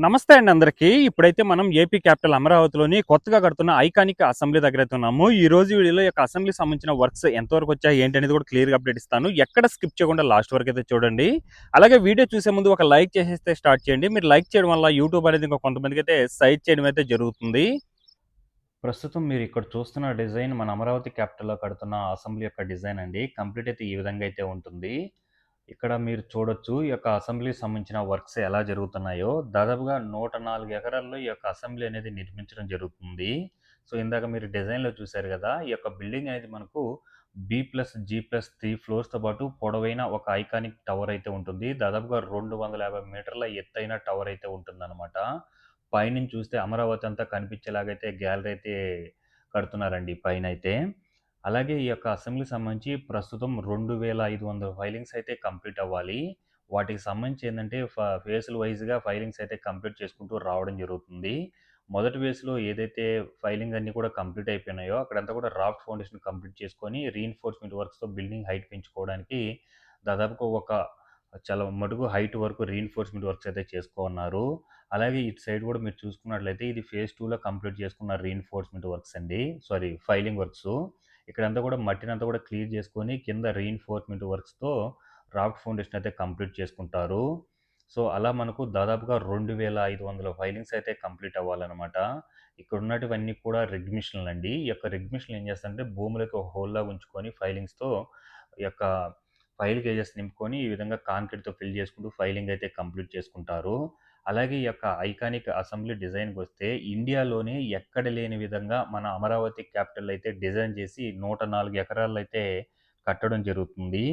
నమస్తే అండి అందరికీ. ఇప్పుడైతే మనం ఏపీ క్యాపిటల్ అమరావతిలోని కొత్తగా కడుతున్న ఐకానిక్ అసెంబ్లీ దగ్గరైతే ఉన్నాము. ఈ రోజు వీడియోలో ఈ యొక్క అసెంబ్లీకి సంబంధించిన వర్క్స్ ఎంతవరకు వచ్చాయి ఏంటి అనేది కూడా క్లియర్‌గా అప్డేట్ ఇస్తాను. ఎక్కడ స్కిప్ చేయకుండా లాస్ట్ వరకు అయితే చూడండి. అలాగే వీడియో చూసే ముందు ఒక లైక్ చేసేస్తే స్టార్ట్ చేయండి. మీరు లైక్ చేయడం వల్ల యూట్యూబ్ అనేది ఇంకా కొంతమందికైతే సజెస్ట్ చేయడం అయితే జరుగుతుంది. ప్రస్తుతం మీరు ఇక్కడ చూస్తున్న డిజైన్ మన అమరావతి క్యాపిటల్‌లో కడుతున్న అసెంబ్లీ యొక్క డిజైన్ అండి. కంప్లీట్ అయితే ఈ విధంగా అయితే ఉంటుంది. ఇక్కడ మీరు చూడొచ్చు ఈ యొక్క అసెంబ్లీకి సంబంధించిన వర్క్స్ ఎలా జరుగుతున్నాయో. దాదాపుగా 104 ఎకరాల్లో ఈ యొక్క అసెంబ్లీ అనేది నిర్మించడం జరుగుతుంది. సో, ఇందాక మీరు డిజైన్‌లో చూసారు గదా! ఈ యొక్క బిల్డింగ్ అనేది మనకు బి+జి+3 ఫ్లోర్స్‌తో పాటు పొడవైన ఒక ఐకానిక్ టవర్ అయితే ఉంటుంది. దాదాపుగా 250 మీటర్ల ఎత్తైన టవర్ అయితే ఉంటుందన్నమాట. పైనుంచి చూస్తే అమరావతి అంతా కనిపించేలాగైతే గ్యాలరీ అయితే కడుతున్నారండి పైనైతే. అలాగే ఈ యొక్క అసెంబ్లీకి సంబంధించి ప్రస్తుతం 2500 ఫైలింగ్స్ అయితే కంప్లీట్ అవ్వాలి. వాటికి సంబంధించి ఏందంటే ఫేసులు వైస్‌గా ఫైలింగ్స్ అయితే కంప్లీట్ చేసుకుంటూ రావడం జరుగుతుంది. మొదటి ఫేజ్‌లో ఏదైతే ఫైలింగ్ అన్నీ కూడా కంప్లీట్ అయిపోయినాయో అక్కడంతా కూడా రాఫ్ట్ ఫౌండేషన్ కంప్లీట్ చేసుకొని రీఇన్ఫోర్స్‌మెంట్ వర్క్స్‌తో బిల్డింగ్ హైట్ పెంచుకోవడానికి దాదాపుగా ఒక చాలా మటుకు హైట్ వరకు రీఇన్ఫోర్స్‌మెంట్ వర్క్స్ అయితే చేసుకోన్నారు. అలాగే ఇటు సైడ్ కూడా మీరు చూసుకున్నట్లయితే ఇది ఫేజ్ 2లో కంప్లీట్ చేసుకున్న రీఇన్ఫోర్స్‌మెంట్ వర్క్స్ అండి. Sorry filing works. ఇక్కడంతా కూడా మట్టినంతా కూడా క్లియర్ చేసుకొని కింద రీఇన్ఫోర్స్‌మెంట్ వర్క్స్‌తో రాఫ్ట్ ఫౌండేషన్ అయితే కంప్లీట్ చేసుకుంటారు. సో, అలా మనకు దాదాపుగా 2500 ఫైలింగ్స్ అయితే కంప్లీట్ అవ్వాలనమాట. ఇక్కడ ఉన్నటివన్నీ కూడా రిగ్ మిషన్‌లండి. ఈ యొక్క రిగ్ మిషన్‌లు ఏం చేస్తాయంటే భూమిలోకి ఒక హోల్‌లాగా ఉంచుకొని ఫైలింగ్స్‌తో ఈ యొక్క ఫైల్ గేజెస్ నింపుకొని ఈ విధంగా కాంక్రీట్‌తో ఫిల్ చేసుకుంటూ ఫైలింగ్ అయితే కంప్లీట్ చేసుకుంటారు. అలాగే ఈ యొక్క ఐకానిక్ అసెంబ్లీ డిజైన్‌కొస్తే ఇండియాలోనే ఎక్కడ లేని విధంగా మన అమరావతి క్యాపిటల్ అయితే డిజైన్ చేసి 104 ఎకరాల్లో అయితే కట్టడం జరుగుతుంది.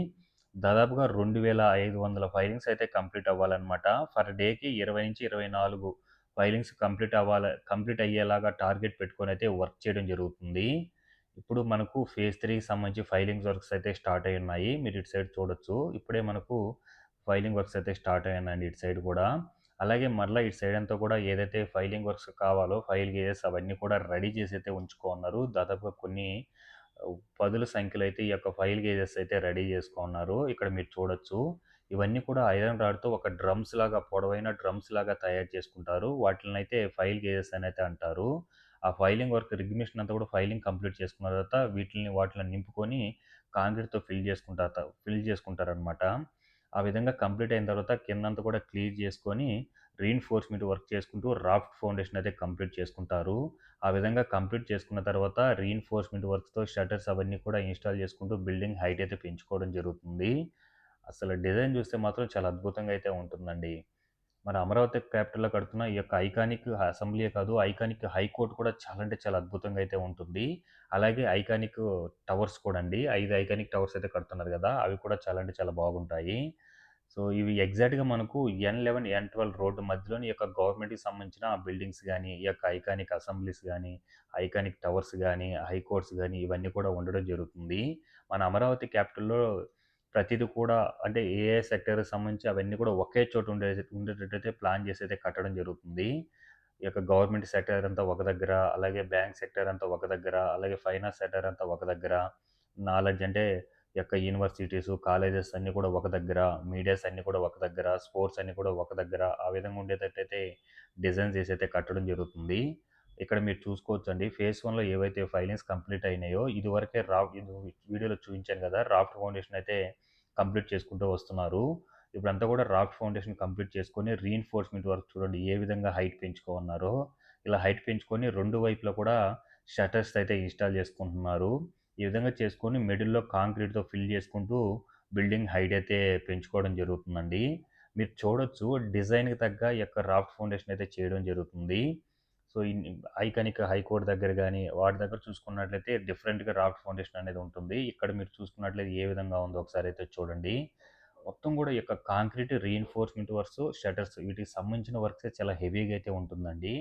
దాదాపుగా 2500 ఫైలింగ్స్ అయితే కంప్లీట్ అవ్వాలనమాట. పర్ డేకి 20-24 ఫైలింగ్స్ కంప్లీట్ అయ్యేలాగా టార్గెట్ పెట్టుకొనైతే వర్క్ చేయడం జరుగుతుంది. ఇప్పుడు మనకు ఫేజ్ 3కి సంబంధించి ఫైలింగ్ వర్క్స్ అయితే స్టార్ట్ అయ్యున్నాయి. మీరు ఇటు సైడ్ చూడొచ్చు. ఇప్పుడే మనకు ఫైలింగ్ వర్క్స్ అయితే స్టార్ట్ అయ్యాయండి ఇటు సైడ్ కూడా. అలాగే మరలా ఇటు సైడ్ అంతా కూడా ఏదైతే ఫైలింగ్ వర్క్స్ కావాలో ఫైల్ గేజెస్ అవన్నీ కూడా రెడీ చేసి అయితే ఉంచుకున్నారు. దాదాపుగా కొన్ని పదుల సంఖ్యలో అయితే ఈ యొక్క ఫైల్ గేజెస్ అయితే రెడీ చేసుకున్నారు. ఇక్కడ మీరు చూడొచ్చు. ఇవన్నీ కూడా ఐరన్ రాడ్‌తో ఒక డ్రమ్స్ లాగా పొడవైన డ్రమ్స్ లాగా తయారు చేసుకుంటారు. వాటిలనైతే ఫైల్ గేజెస్ అనైతే అంటారు. ఆ ఫైలింగ్ వర్క్ రిగ్ మిషన్ అంతా కూడా ఫైలింగ్ కంప్లీట్ చేసుకున్న తర్వాత వాటిలో నింపుకొని కాంక్రీట్‌తో ఫిల్ చేసుకుంటారనమాట. ఆ విధంగా కంప్లీట్ అయిన తర్వాత కిందంతా కూడా క్లియర్ చేసుకొని రీఇన్ఫోర్స్‌మెంట్ వర్క్ చేసుకుంటూ రాఫ్ట్ ఫౌండేషన్ అయితే కంప్లీట్ చేసుకుంటారు. ఆ విధంగా కంప్లీట్ చేసుకున్న తర్వాత రీఇన్ఫోర్స్‌మెంట్ వర్క్స్‌తో షట్టర్స్ అవన్నీ కూడా ఇన్‌స్టాల్ చేసుకుంటూ బిల్డింగ్ హైట్ అయితే పెంచుకోవడం జరుగుతుంది. అసలు డిజైన్ చూస్తే మాత్రం చాలా అద్భుతంగా అయితే ఉంటుందండి. మన అమరావతి క్యాపిటల్‌లో కడుతున్న ఈ యొక్క ఐకానిక్ అసెంబ్లీయే కాదు, ఐకానిక్ హైకోర్ట్ కూడా చాలా అంటే చాలా అద్భుతంగా అయితే ఉంటుంది. అలాగే ఐకానిక్ టవర్స్ కూడా అండి. 5 ఐకానిక్ టవర్స్ అయితే కడుతున్నారు గదా! అవి కూడా చాలా అంటే చాలా బాగుంటాయి. సో, ఇవి ఎగ్జాక్ట్‌గా మనకు ఎన్11, ఎన్12 రోడ్డు మధ్యలోని ఈ యొక్క గవర్నమెంట్‌కి సంబంధించిన బిల్డింగ్స్ గాని, ఈ యొక్క ఐకానిక్ అసెంబ్లీస్ గాని, ఐకానిక్ టవర్స్ గాని, హైకోర్ట్స్ గాని ఇవన్నీ కూడా ఉండడం జరుగుతుంది. మన అమరావతి క్యాపిటల్‌లో ప్రతిది కూడా అంటే ఏ ఏ సెక్టార్‌కి సంబంధించి అవన్నీ కూడా ఒకే చోట ఉండేటట్టయితే ప్లాన్ చేసి అయితే కట్టడం జరుగుతుంది. ఈ యొక్క గవర్నమెంట్ సెక్టార్ అంతా ఒక దగ్గర, అలాగే బ్యాంక్ సెక్టార్ అంతా ఒక దగ్గర, అలాగే ఫైనాన్స్ సెక్టార్ అంతా ఒక దగ్గర, నాలెడ్జ్ అంటే ఈ యొక్క యూనివర్సిటీసు, కాలేజెస్ అన్నీ కూడా ఒక దగ్గర, మీడియాస్ అన్నీ కూడా ఒక దగ్గర, స్పోర్ట్స్ అన్నీ కూడా ఒక దగ్గర, ఆ విధంగా ఉండేటట్టయితే డిజైన్ చేసి అయితే కట్టడం జరుగుతుంది. ఇక్కడ మీరు చూసుకోవచ్చండి. ఫేజ్ 1లో ఏవైతే ఫైలింగ్స్ కంప్లీట్ అయినాయో ఇదివరకే ఇది వీడియోలో చూపించాను కదా! రాఫ్ట్ ఫౌండేషన్ అయితే కంప్లీట్ చేసుకుంటూ వస్తున్నారు. ఇప్పుడంతా కూడా రాఫ్ట్ ఫౌండేషన్ కంప్లీట్ చేసుకొని రీఇన్ఫోర్స్‌మెంట్ వర్క్ చూడండి ఏ విధంగా హైట్ పెంచుకోమన్నారో. ఇలా హైట్ పెంచుకొని 2 వైపులా కూడా షట్టర్స్ అయితే ఇన్‌స్టాల్ చేసుకుంటున్నారు. ఈ విధంగా చేసుకొని మిడిల్‌లో కాంక్రీట్‌తో ఫిల్ చేసుకుంటూ బిల్డింగ్ హైట్ అయితే పెంచుకోవడం జరుగుతుందండి. మీరు చూడొచ్చు డిజైన్‌కి తగ్గ ఈ యొక్క రాఫ్ట్ ఫౌండేషన్ అయితే చేయడం జరుగుతుంది. సో, ఐకానిక్ హైకోర్ట్ దగ్గర గాని, వాటి దగ్గర చూసుకున్నట్లయితే డిఫరెంట్‌గా రాఫ్ట్ ఫౌండేషన్ అనేది ఉంటుంది. ఇక్కడ మీరు చూసుకున్నట్లయితే ఏ విధంగా ఉందో ఒకసారైతే చూడండి. మొత్తం కూడా ఈ యొక్క కాంక్రీట్ రీఇన్ఫోర్స్‌మెంట్ వర్క్స్, షట్టర్స్ వీటికి సంబంధించిన వర్క్సే చాలా హెవీగా అయితే ఉంటుందండి.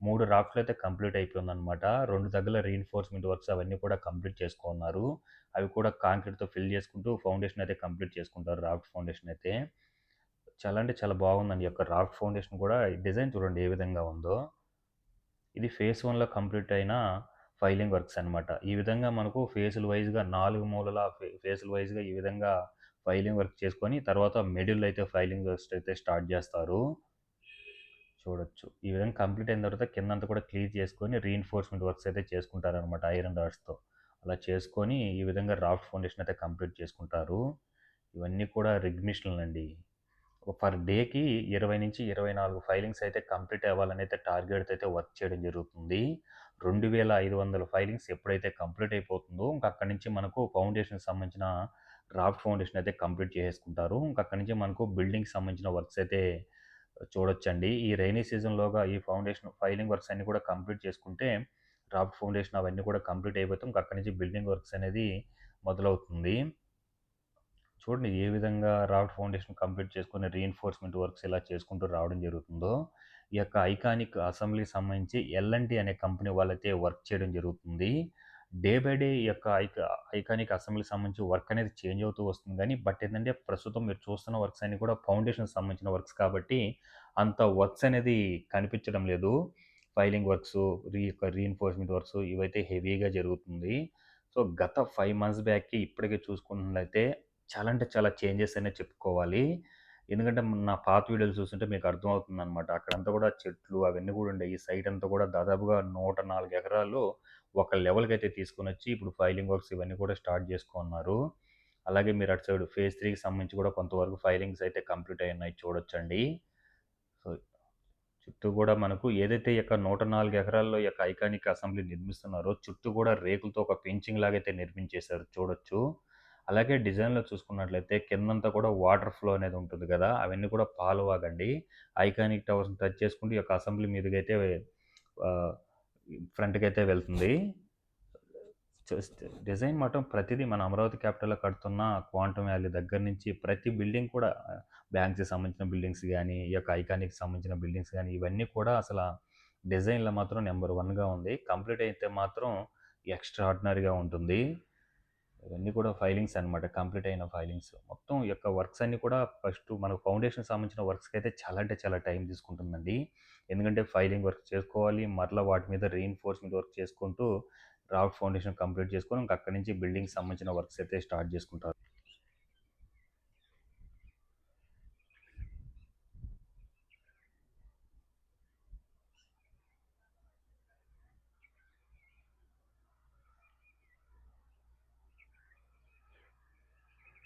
3 రాఫ్ట్‌లు అయితే కంప్లీట్ అయిపోయిందనమాట. 2 దగ్గర రీఇన్ఫోర్స్‌మెంట్ వర్క్స్ అవన్నీ కూడా కంప్లీట్ చేసుకున్నారు. అవి కూడా కాంక్రీట్‌తో ఫిల్ చేసుకుంటూ ఫౌండేషన్ అయితే కంప్లీట్ చేసుకుంటారు రాఫ్ట్ ఫౌండేషన్ అయితే. చాలా అంటే చాలా బాగుందండి. ఈ యొక్క రాఫ్ట్ ఫౌండేషన్ కూడా డిజైన్ చూడండి ఏ విధంగా ఉందో. ఇది ఫేజ్ 1లో కంప్లీట్ అయిన ఫైలింగ్ వర్క్స్ అనమాట. ఈ విధంగా మనకు ఫేజుల వైస్‌గా 4 మూలల ఫేజుల వైస్‌గా ఈ విధంగా ఫైలింగ్ వర్క్ చేసుకొని తర్వాత మిడిల్‌లో అయితే ఫైలింగ్ వర్క్స్ అయితే స్టార్ట్ చేస్తారు. చూడొచ్చు. ఈ విధంగా కంప్లీట్ అయిన తర్వాత కిందంతా కూడా క్లియర్ చేసుకొని రీఇన్ఫోర్స్‌మెంట్ వర్క్స్ అయితే చేసుకుంటారనమాట ఐరన్ రాడ్స్‌తో. అలా చేసుకొని ఈ విధంగా రాఫ్ట్ ఫౌండేషన్ అయితే కంప్లీట్ చేసుకుంటారు. ఇవన్నీ కూడా రిగ్ మిషన్‌లండి. పర్ డేకి 20-24 ఫైలింగ్స్ అయితే కంప్లీట్ అవ్వాలని అయితే టార్గెట్‌తో అయితే వర్క్ చేయడం జరుగుతుంది. 2500 ఫైలింగ్స్ ఎప్పుడైతే కంప్లీట్ అయిపోతుందో ఇంక అక్కడి నుంచి మనకు ఫౌండేషన్‌కి సంబంధించిన రాఫ్ట్ ఫౌండేషన్ అయితే కంప్లీట్ చేసేసుకుంటారు. ఇంక అక్కడి నుంచి మనకు బిల్డింగ్‌కి సంబంధించిన వర్క్స్ అయితే చూడొచ్చండి. ఈ రైనీ సీజన్‌లోగా ఈ ఫౌండేషన్ ఫైలింగ్ వర్క్స్ అన్నీ కూడా కంప్లీట్ చేసుకుంటే రాఫ్ట్ ఫౌండేషన్ అవన్నీ కూడా కంప్లీట్ అయిపోతే ఇంక అక్కడి నుంచి బిల్డింగ్ వర్క్స్ అనేది మొదలవుతుంది. చూడండి ఏ విధంగా రాఫ్ట్ ఫౌండేషన్ కంప్లీట్ చేసుకొని రీఇన్ఫోర్స్మెంట్ వర్క్స్ ఇలా చేసుకుంటూ రావడం జరుగుతుందో. ఈ యొక్క ఐకానిక్ అసెంబ్లీకి సంబంధించి ఎల్&టీ అనే కంపెనీ వాళ్ళైతే వర్క్ చేయడం జరుగుతుంది. డే బై డే ఈ యొక్క ఐకానిక్ అసెంబ్లీకి సంబంధించి వర్క్ అనేది చేంజ్ అవుతూ వస్తుంది కానీ బట్ ఏంటంటే ప్రస్తుతం మీరు చూస్తున్న వర్క్స్ అన్నీ కూడా ఫౌండేషన్కి సంబంధించిన వర్క్స్ కాబట్టి అంత వర్క్స్ అనేది కనిపించడం లేదు. ఫైలింగ్ వర్క్స్, రీఇన్ఫోర్స్మెంట్ వర్క్స్ ఇవైతే హెవీగా జరుగుతుంది. సో గత 5 మంత్స్ బ్యాక్‌కి ఇప్పటికి చూసుకున్నట్లయితే చాలా అంటే చాలా చేంజెస్ అనే చెప్పుకోవాలి. ఎందుకంటే నా పాత వీడియోలు చూస్తుంటే మీకు అర్థమవుతుందనమాట. అక్కడంతా కూడా చెట్లు అవన్నీ కూడా ఉండేయి. ఈ సైట్ అంతా కూడా దాదాపుగా 104 ఎకరాల్లో ఒక లెవెల్‌కైతే తీసుకొనొచ్చి ఇప్పుడు ఫైలింగ్ వర్క్స్ ఇవన్నీ కూడా స్టార్ట్ చేసుకున్నారు. అలాగే మీరు అటు సైడ్ ఫేజ్ 3కి సంబంధించి కూడా కొంతవరకు ఫైలింగ్స్ అయితే కంప్లీట్ అయ్యున్నాయి చూడొచ్చండి. సో చుట్టూ కూడా మనకు ఏదైతే ఈ యొక్క 104 ఎకరాల్లో ఈ యొక్క ఐకానిక్ అసెంబ్లీ నిర్మిస్తున్నారో చుట్టూ కూడా రేకులతో ఒక ఫెన్సింగ్ లాగైతే నిర్మించేశారు చూడొచ్చు. అలాగే డిజైన్‌లో చూసుకున్నట్లయితే కిందంతా కూడా వాటర్ ఫ్లో అనేది ఉంటుంది కదా! అవన్నీ కూడా పాలువాగండి. ఐకానిక్ టవర్స్‌ని టచ్ చేసుకుంటూ ఈ యొక్క అసెంబ్లీ మీదుగైతే ఆహ్, ఫ్రంట్‌కైతే వెళ్తుంది. డిజైన్ మాత్రం ప్రతిదీ మన అమరావతి క్యాపిటల్‌లో కడుతున్న క్వాంటమ్ వ్యాలీ దగ్గర నుంచి ప్రతి బిల్డింగ్ కూడా బ్యాంక్స్‌కి సంబంధించిన బిల్డింగ్స్ గానీ, ఈ యొక్క ఐకానిక్‌కి సంబంధించిన బిల్డింగ్స్ గానీ, ఇవన్నీ కూడా అసల డిజైన్‌లో మాత్రం నంబర్ 1గా ఉంది. కంప్లీట్ అయితే మాత్రం ఎక్స్‌ట్రార్డినరీగా ఉంటుంది. ఇవన్నీ కూడా ఫైలింగ్స్ అనమాట. కంప్లీట్ అయిన ఫైలింగ్స్. మొత్తం ఈ యొక్క వర్క్స్ అన్నీ కూడా ఫస్ట్ మనకు ఫౌండేషన్‌కి సంబంధించిన వర్క్స్‌కైతే చాలా అంటే చాలా టైం తీసుకుంటుందండి. ఎందుకంటే ఫైలింగ్ వర్క్ చేసుకోవాలి. మరలా వాటి మీద రీఇన్ఫోర్స్‌మెంట్ వర్క్ చేసుకుంటూ రాఫ్ట్ ఫౌండేషన్ కంప్లీట్ చేసుకొని ఇంక అక్కడి నుంచి బిల్డింగ్‌కి సంబంధించిన వర్క్స్ అయితే స్టార్ట్ చేసుకుంటారు.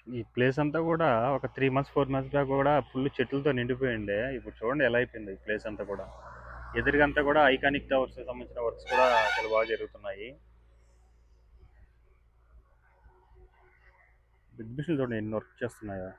ఈ ప్లేస్ అంతా కూడా ఒక 3 మంత్స్, 4 మంత్స్ బ్యాక్ కూడా ఫుల్ చెట్లతో నిండిపోయిండే. ఇప్పుడు చూడండి ఎలా అయిపోయింది ఈ ప్లేస్ అంతా కూడా. ఎదురుగంతా కూడా ఐకానిక్ టవర్స్‌కి సంబంధించిన వర్క్స్ కూడా చాలా బాగా జరుగుతున్నాయి. ఎగ్జిబిషన్ చూడండి ఎన్ని వర్క్ చేస్తున్నాయో.